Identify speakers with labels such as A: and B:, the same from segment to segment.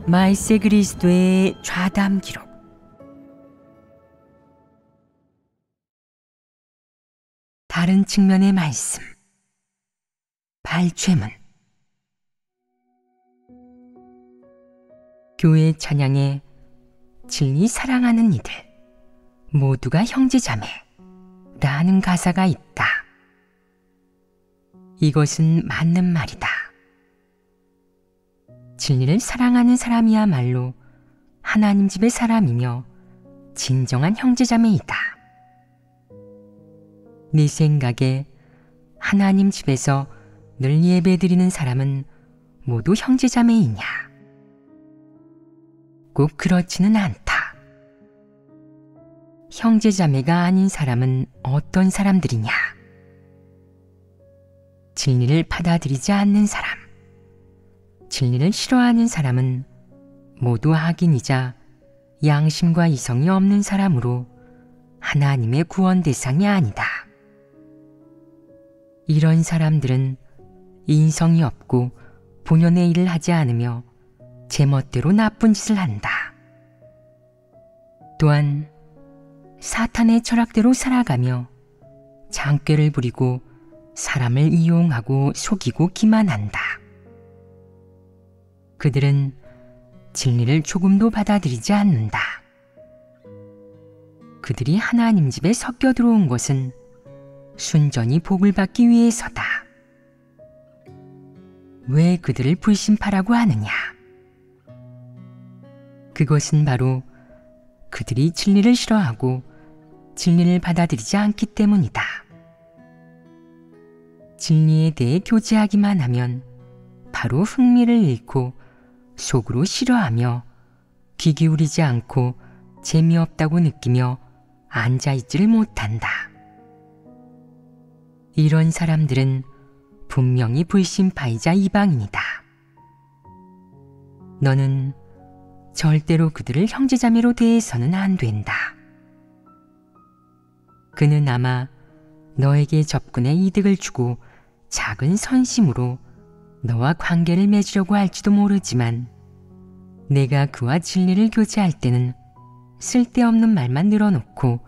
A: 말세 그리스도의 좌담 기록. 다른 측면의 말씀. 발췌문. 교회 찬양에 진리 사랑하는 이들 모두가 형제자매 라는 가사가 있다. 이것은 맞는 말이다. 진리를 사랑하는 사람이야말로 하나님 집의 사람이며 진정한 형제자매이다. 네 생각에 하나님 집에서 늘 예배드리는 사람은 모두 형제자매이냐? 꼭 그렇지는 않다. 형제자매가 아닌 사람은 어떤 사람들이냐? 진리를 받아들이지 않는 사람, 진리를 싫어하는 사람은 모두 악인이자 양심과 이성이 없는 사람으로 하나님의 구원 대상이 아니다. 이런 사람들은 인성이 없고 본연의 일을 하지 않으며 제멋대로 나쁜 짓을 한다. 또한 사탄의 철학대로 살아가며 장꾀를 부리고 사람을 이용하고 속이고 기만한다. 그들은 진리를 조금도 받아들이지 않는다. 그들이 하나님 집에 섞여 들어온 것은 순전히 복을 받기 위해서다. 왜 그들을 불신파라고 하느냐? 그것은 바로 그들이 진리를 싫어하고 진리를 받아들이지 않기 때문이다. 진리에 대해 교제하기만 하면 바로 흥미를 잃고 속으로 싫어하며 귀 기울이지 않고 재미없다고 느끼며 앉아있지를 못한다. 이런 사람들은 분명히 불신파이자 이방인이다. 너는 절대로 그들을 형제자매로 대해서는 안 된다. 그는 아마 너에게 접근에 이득을 주고 작은 선심으로 너와 관계를 맺으려고 할지도 모르지만 내가 그와 진리를 교제할 때는 쓸데없는 말만 늘어놓고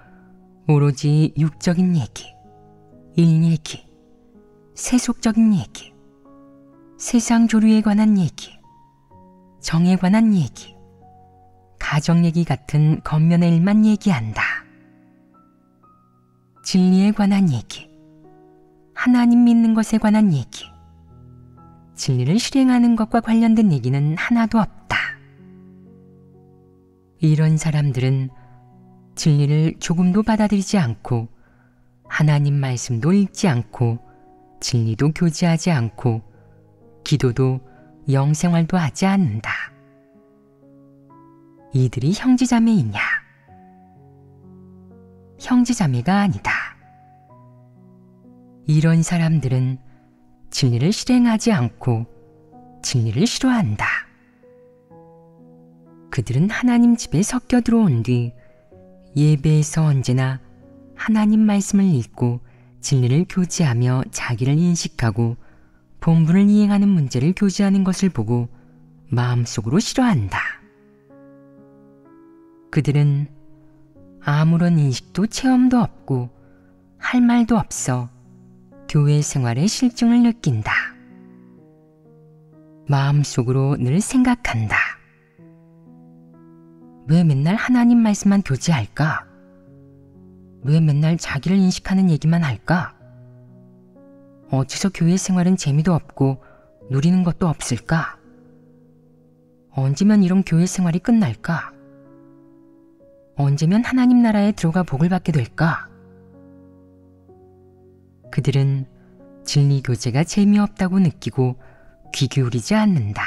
A: 오로지 육적인 얘기, 일 얘기, 세속적인 얘기, 세상 조류에 관한 얘기, 정에 관한 얘기, 가정 얘기 같은 겉면의 일만 얘기한다. 진리에 관한 얘기, 하나님 믿는 것에 관한 얘기, 진리를 실행하는 것과 관련된 얘기는 하나도 없다. 이런 사람들은 진리를 조금도 받아들이지 않고 하나님 말씀도 읽지 않고 진리도 교제하지 않고 기도도 영생활도 하지 않는다. 이들이 형제자매이냐? 형제자매가 아니다. 이런 사람들은 진리를 실행하지 않고 진리를 싫어한다. 그들은 하나님 집에 섞여 들어온 뒤 예배에서 언제나 하나님 말씀을 읽고 진리를 교제하며 자기를 인식하고 본분을 이행하는 문제를 교제하는 것을 보고 마음속으로 싫어한다. 그들은 아무런 인식도 체험도 없고 할 말도 없어 교회 생활의 실증을 느낀다. 마음속으로 늘 생각한다. 왜 맨날 하나님 말씀만 교제할까? 왜 맨날 자기를 인식하는 얘기만 할까? 어째서 교회 생활은 재미도 없고 누리는 것도 없을까? 언제면 이런 교회 생활이 끝날까? 언제면 하나님 나라에 들어가 복을 받게 될까? 그들은 진리 교제가 재미없다고 느끼고 귀 기울이지 않는다.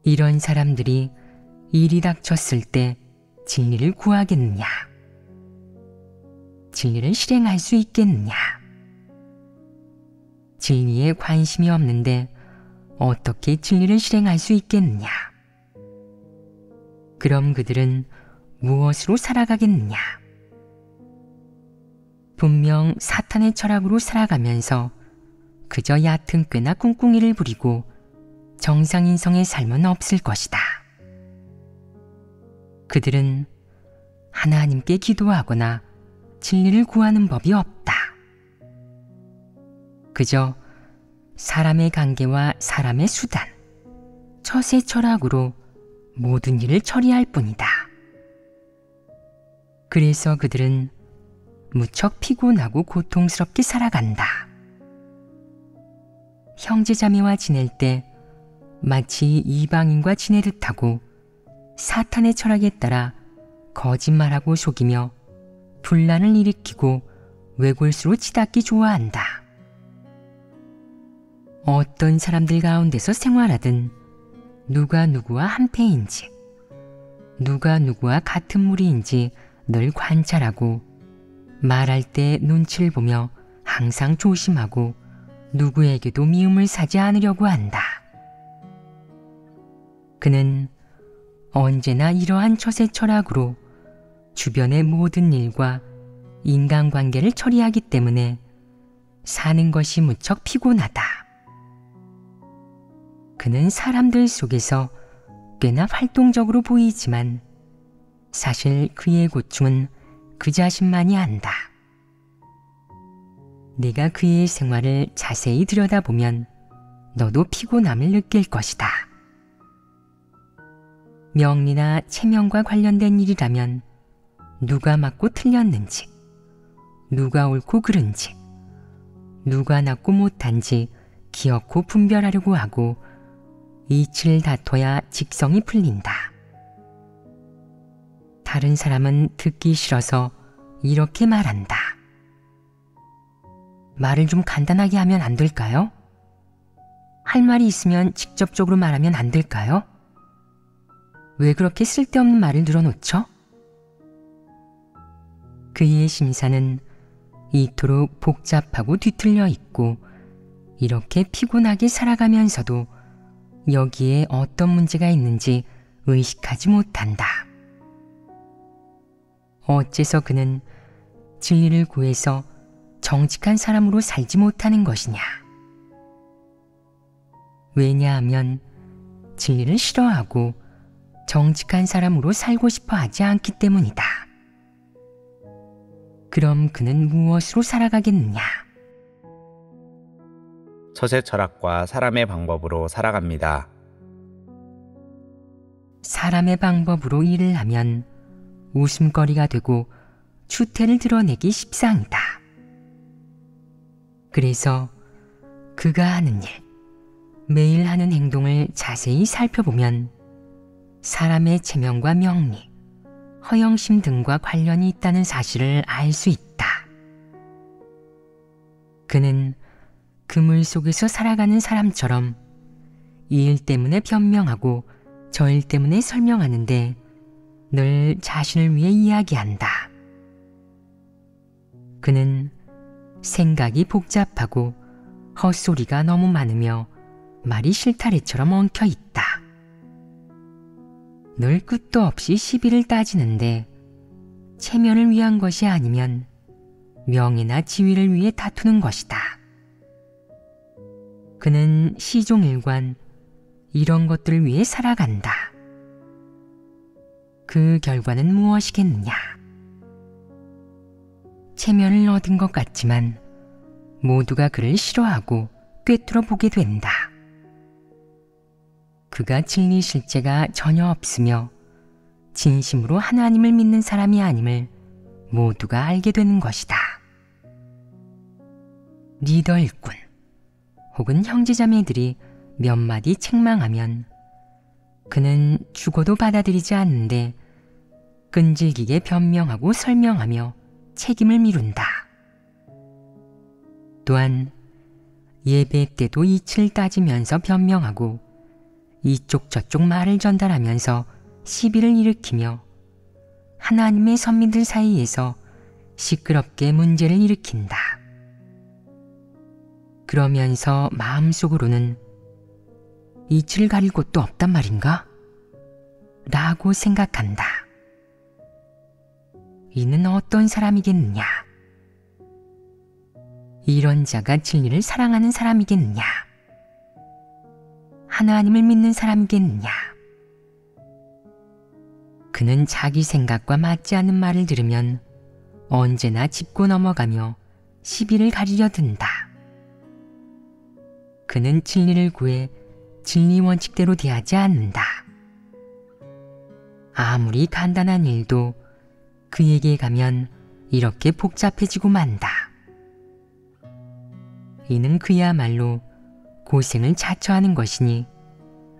A: 이런 사람들이 일이 닥쳤을 때 진리를 구하겠느냐? 진리를 실행할 수 있겠느냐? 진리에 관심이 없는데 어떻게 진리를 실행할 수 있겠느냐? 그럼 그들은 무엇으로 살아가겠느냐? 분명 사탄의 철학으로 살아가면서 그저 얕은 꾀나 꿍꿍이를 부리고 정상인성의 삶은 없을 것이다. 그들은 하나님께 기도하거나 진리를 구하는 법이 없다. 그저 사람의 관계와 사람의 수단, 처세 철학으로 모든 일을 처리할 뿐이다. 그래서 그들은 무척 피곤하고 고통스럽게 살아간다. 형제자매와 지낼 때 마치 이방인과 지내듯 하고 사탄의 철학에 따라 거짓말하고 속이며 분란을 일으키고 외골수로 치닫기 좋아한다. 어떤 사람들 가운데서 생활하든 누가 누구와 한패인지, 누가 누구와 같은 무리인지 늘 관찰하고 말할 때 눈치를 보며 항상 조심하고 누구에게도 미움을 사지 않으려고 한다. 그는 언제나 이러한 처세 철학으로 주변의 모든 일과 인간관계를 처리하기 때문에 사는 것이 무척 피곤하다. 그는 사람들 속에서 꽤나 활동적으로 보이지만 사실 그의 고충은 그 자신만이 안다. 네가 그의 생활을 자세히 들여다보면 너도 피곤함을 느낄 것이다. 명리나 체면과 관련된 일이라면 누가 맞고 틀렸는지, 누가 옳고 그른지, 누가 낫고 못한지 기어코 분별하려고 하고 이치를 다퉈야 직성이 풀린다. 다른 사람은 듣기 싫어서 이렇게 말한다. 말을 좀 간단하게 하면 안 될까요? 할 말이 있으면 직접적으로 말하면 안 될까요? 왜 그렇게 쓸데없는 말을 늘어놓죠? 그의 심사는 이토록 복잡하고 뒤틀려 있고 이렇게 피곤하게 살아가면서도 여기에 어떤 문제가 있는지 의식하지 못한다. 어째서 그는 진리를 구해서 정직한 사람으로 살지 못하는 것이냐? 왜냐하면 진리를 싫어하고 정직한 사람으로 살고 싶어 하지 않기 때문이다. 그럼 그는 무엇으로 살아가겠느냐?
B: 처세 철학과 사람의 방법으로 살아갑니다.
A: 사람의 방법으로 일을 하면 웃음거리가 되고 추태를 드러내기 십상이다. 그래서 그가 하는 일, 매일 하는 행동을 자세히 살펴보면 사람의 체면과 명리, 허영심 등과 관련이 있다는 사실을 알 수 있다. 그는 그물 속에서 살아가는 사람처럼 이 일 때문에 변명하고 저 일 때문에 설명하는데 늘 자신을 위해 이야기한다. 그는 생각이 복잡하고 헛소리가 너무 많으며 말이 실타래처럼 엉켜 있다. 늘 끝도 없이 시비를 따지는데 체면을 위한 것이 아니면 명예나 지위를 위해 다투는 것이다. 그는 시종일관 이런 것들을 위해 살아간다. 그 결과는 무엇이겠느냐? 체면을 얻은 것 같지만 모두가 그를 싫어하고 꿰뚫어 보게 된다. 그가 진리 실제가 전혀 없으며 진심으로 하나님을 믿는 사람이 아님을 모두가 알게 되는 것이다. 리더 일꾼 혹은 형제자매들이 몇 마디 책망하면 그는 죽어도 받아들이지 않는데 끈질기게 변명하고 설명하며 책임을 미룬다. 또한 예배 때도 이치를 따지면서 변명하고 이쪽 저쪽 말을 전달하면서 시비를 일으키며 하나님의 선민들 사이에서 시끄럽게 문제를 일으킨다. 그러면서 마음속으로는 이치를 가릴 곳도 없단 말인가? 라고 생각한다. 이는 어떤 사람이겠느냐? 이런 자가 진리를 사랑하는 사람이겠느냐? 하나님을 믿는 사람이겠느냐? 그는 자기 생각과 맞지 않는 말을 들으면 언제나 짚고 넘어가며 시비를 가리려 든다. 그는 진리를 구해 진리 원칙대로 대하지 않는다. 아무리 간단한 일도 그에게 가면 이렇게 복잡해지고 만다. 이는 그야말로 고생을 자처하는 것이니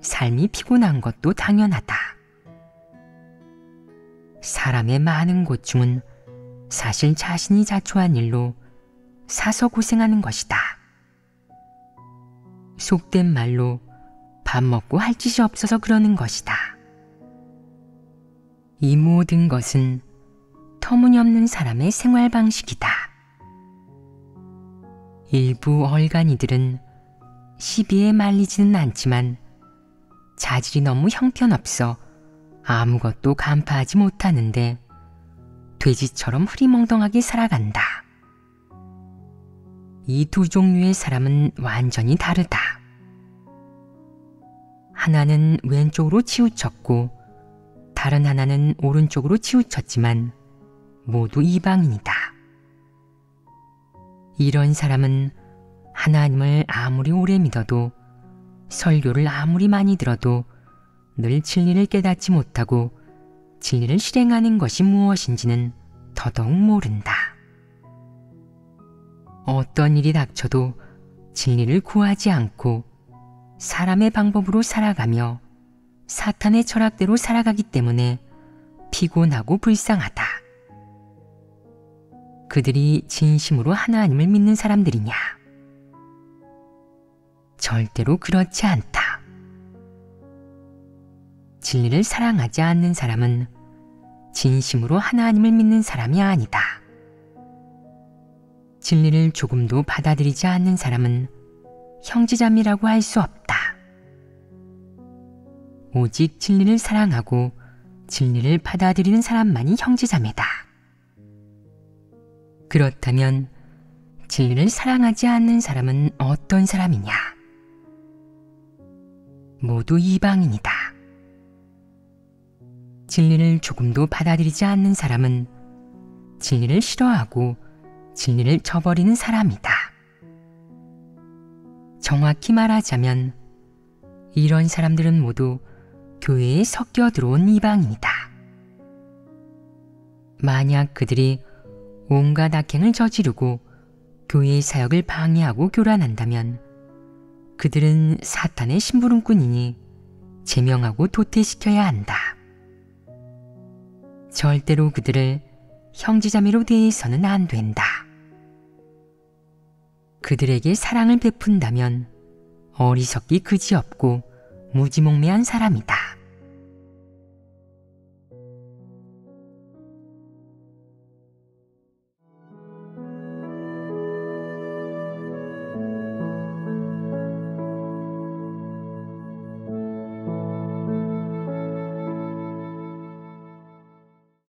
A: 삶이 피곤한 것도 당연하다. 사람의 많은 고충은 사실 자신이 자초한 일로 사서 고생하는 것이다. 속된 말로 밥 먹고 할 짓이 없어서 그러는 것이다. 이 모든 것은 터무니없는 사람의 생활 방식이다. 일부 얼간이들은 시비에 말리지는 않지만 자질이 너무 형편없어 아무것도 간파하지 못하는데 돼지처럼 흐리멍덩하게 살아간다. 이 두 종류의 사람은 완전히 다르다. 하나는 왼쪽으로 치우쳤고 다른 하나는 오른쪽으로 치우쳤지만 모두 이방인이다. 이런 사람은 하나님을 아무리 오래 믿어도 설교를 아무리 많이 들어도 늘 진리를 깨닫지 못하고 진리를 실행하는 것이 무엇인지는 더더욱 모른다. 어떤 일이 닥쳐도 진리를 구하지 않고 사람의 방법으로 살아가며 사탄의 철학대로 살아가기 때문에 피곤하고 불쌍하다. 그들이 진심으로 하나님을 믿는 사람들이냐? 절대로 그렇지 않다. 진리를 사랑하지 않는 사람은 진심으로 하나님을 믿는 사람이 아니다. 진리를 조금도 받아들이지 않는 사람은 형제자매라고 할 수 없다. 오직 진리를 사랑하고 진리를 받아들이는 사람만이 형제자매다. 그렇다면 진리를 사랑하지 않는 사람은 어떤 사람이냐? 모두 이방인이다. 진리를 조금도 받아들이지 않는 사람은 진리를 싫어하고 진리를 저버리는 사람이다. 정확히 말하자면 이런 사람들은 모두 교회에 섞여 들어온 이방인이다. 만약 그들이 온갖 악행을 저지르고 교회의 사역을 방해하고 교란한다면 그들은 사탄의 심부름꾼이니 제명하고 도태시켜야 한다. 절대로 그들을 형제자매로 대해서는 안 된다. 그들에게 사랑을 베푼다면 어리석기 그지없고 무지몽매한 사람이다.